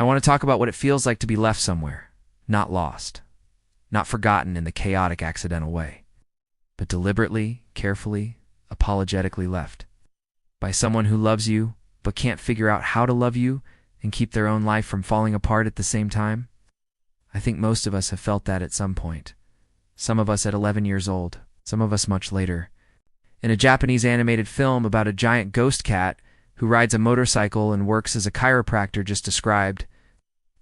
I want to talk about what it feels like to be left somewhere, not lost, not forgotten in the chaotic, accidental way, but deliberately, carefully, apologetically left by someone who loves you but can't figure out how to love you and keep their own life from falling apart at the same time. I think most of us have felt that at some point. Some of us at 11 years old, some of us much later. In a Japanese animated film about a giant ghost cat who rides a motorcycle and works as a chiropractor just described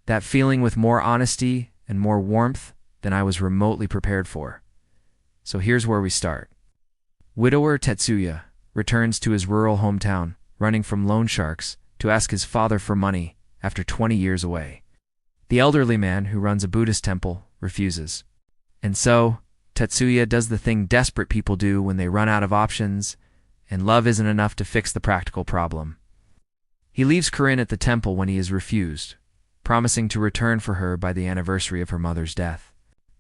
that feeling with more honesty and more warmth than I was remotely prepared for. So here's where we start. Widower Tetsuya returns to his rural hometown, running from loan sharks, to ask his father for money after 20 years away. The elderly man, who runs a Buddhist temple, refuses. And so, Tetsuya does the thing desperate people do when they run out of options, and love isn't enough to fix the practical problem. He leaves Corinne at the temple when he is refused, promising to return for her by the anniversary of her mother's death.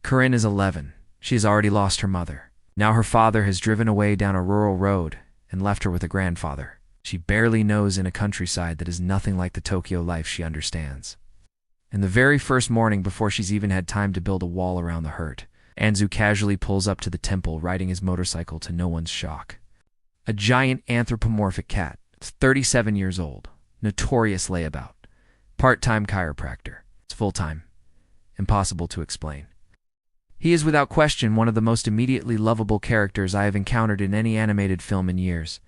Corinne is 11. She has already lost her mother. Now her father has driven away down a rural road and left her with a grandfather she barely knows in a countryside that is nothing like the Tokyo life she understands. And the very first morning, before she's even had time to build a wall around the hurt, Anzu casually pulls up to the temple riding his motorcycle to no one's shock. A giant anthropomorphic cat, 37 years old, notorious layabout, part-time chiropractor. It's full-time. Impossible to explain. He is without question one of the most immediately lovable characters I have encountered in any animated film in years.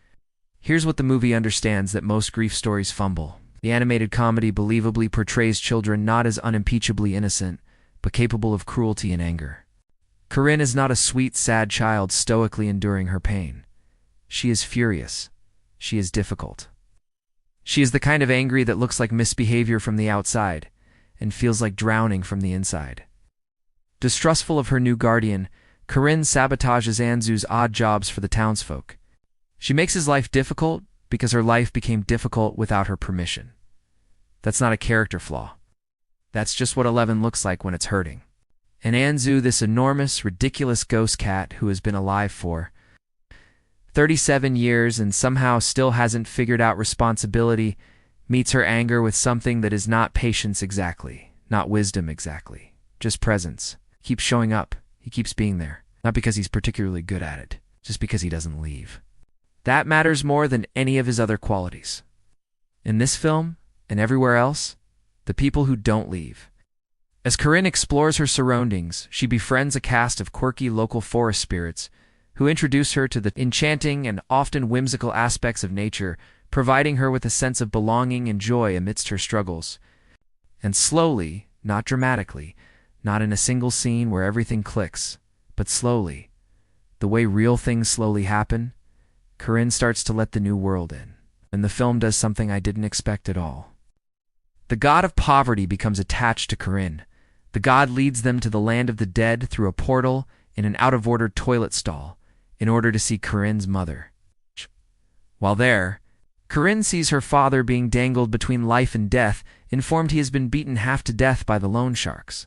Here's what the movie understands that most grief stories fumble. The animated comedy believably portrays children not as unimpeachably innocent, but capable of cruelty and anger. Corinne is not a sweet, sad child stoically enduring her pain. She is furious. She is difficult. She is the kind of angry that looks like misbehavior from the outside and feels like drowning from the inside. Distrustful of her new guardian, Corinne sabotages Anzu's odd jobs for the townsfolk. She makes his life difficult because her life became difficult without her permission. That's not a character flaw. That's just what 11 looks like when it's hurting. And Anzu, this enormous, ridiculous ghost cat who has been alive for 37 years and somehow still hasn't figured out responsibility, meets her anger with something that is not patience exactly, not wisdom exactly, just presence. Keeps showing up. He keeps being there. Not because he's particularly good at it, just because he doesn't leave. That matters more than any of his other qualities. In this film, and everywhere else, the people who don't leave. As Corinne explores her surroundings, she befriends a cast of quirky local forest spirits who introduce her to the enchanting and often whimsical aspects of nature, providing her with a sense of belonging and joy amidst her struggles. And slowly, not dramatically, not in a single scene where everything clicks, but slowly, the way real things slowly happen, Corinne starts to let the new world in. And the film does something I didn't expect at all. The god of poverty becomes attached to Corinne. The god leads them to the land of the dead through a portal in an out-of-order toilet stall in order to see Corinne's mother. While there, Corinne sees her father being dangled between life and death, informed he has been beaten half to death by the loan sharks.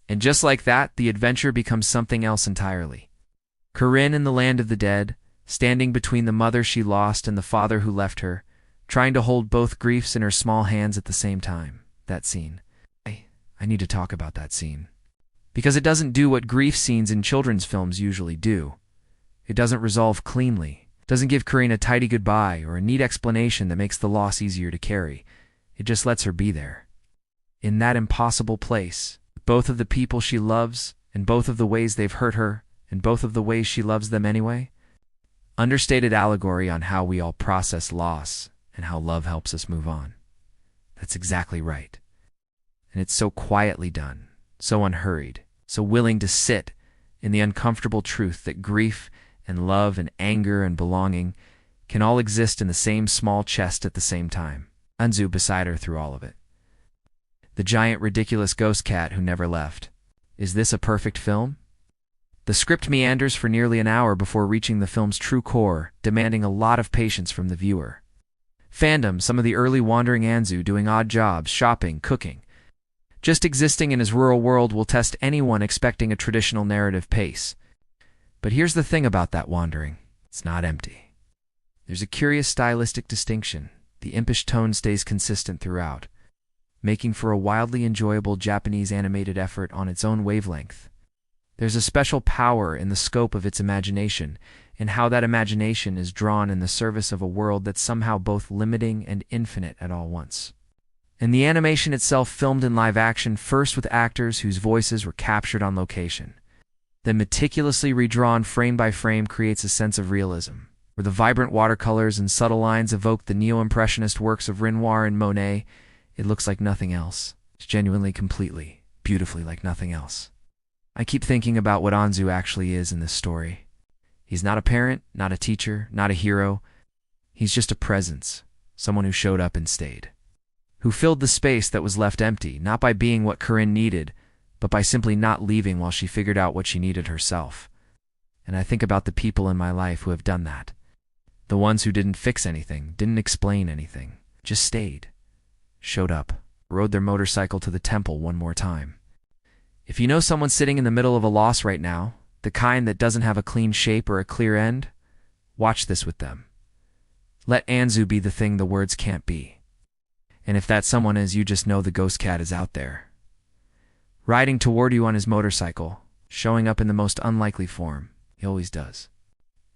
And just like that, the adventure becomes something else entirely. Corinne in the land of the dead, standing between the mother she lost and the father who left her, trying to hold both griefs in her small hands at the same time. That scene. I need to talk about that scene. Because it doesn't do what grief scenes in children's films usually do. It doesn't resolve cleanly. It doesn't give Corinne a tidy goodbye or a neat explanation that makes the loss easier to carry. It just lets her be there. In that impossible place, both of the people she loves, and both of the ways they've hurt her, and both of the ways she loves them anyway. Understated allegory on how we all process loss and how love helps us move on. That's exactly right. And it's so quietly done, so unhurried, so willing to sit in the uncomfortable truth that grief and love and anger and belonging can all exist in the same small chest at the same time. Anzu beside her through all of it. The giant ridiculous ghost cat who never left. Is this a perfect film? The script meanders for nearly an hour before reaching the film's true core, demanding a lot of patience from the viewer. Fandom, some of the early wandering Anzu doing odd jobs, shopping, cooking. Just existing in his rural world will test anyone expecting a traditional narrative pace. But here's the thing about that wandering. It's not empty. There's a curious stylistic distinction. The impish tone stays consistent throughout. making for a wildly enjoyable Japanese animated effort on its own wavelength. There's a special power in the scope of its imagination, and how that imagination is drawn in the service of a world that's somehow both limiting and infinite at all once. And the animation itself filmed in live action, first with actors whose voices were captured on location, then meticulously redrawn frame by frame, creates a sense of realism, where the vibrant watercolors and subtle lines evoke the neo-impressionist works of Renoir and Monet. It looks like nothing else. It's genuinely, completely, beautifully like nothing else. I keep thinking about what Anzu actually is in this story. He's not a parent, not a teacher, not a hero. He's just a presence, someone who showed up and stayed, who filled the space that was left empty, not by being what Corinne needed, but by simply not leaving while she figured out what she needed herself. And I think about the people in my life who have done that. The ones who didn't fix anything, didn't explain anything, just stayed, showed up, rode their motorcycle to the temple one more time. If you know someone sitting in the middle of a loss right now, the kind that doesn't have a clean shape or a clear end, watch this with them. Let Anzu be the thing the words can't be. And if that someone is, you just know the ghost cat is out there, riding toward you on his motorcycle, showing up in the most unlikely form. He always does.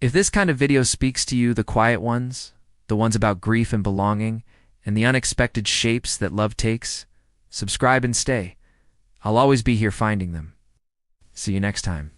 If this kind of video speaks to you, the quiet ones, the ones about grief and belonging, and the unexpected shapes that love takes, subscribe and stay. I'll always be here finding them. See you next time.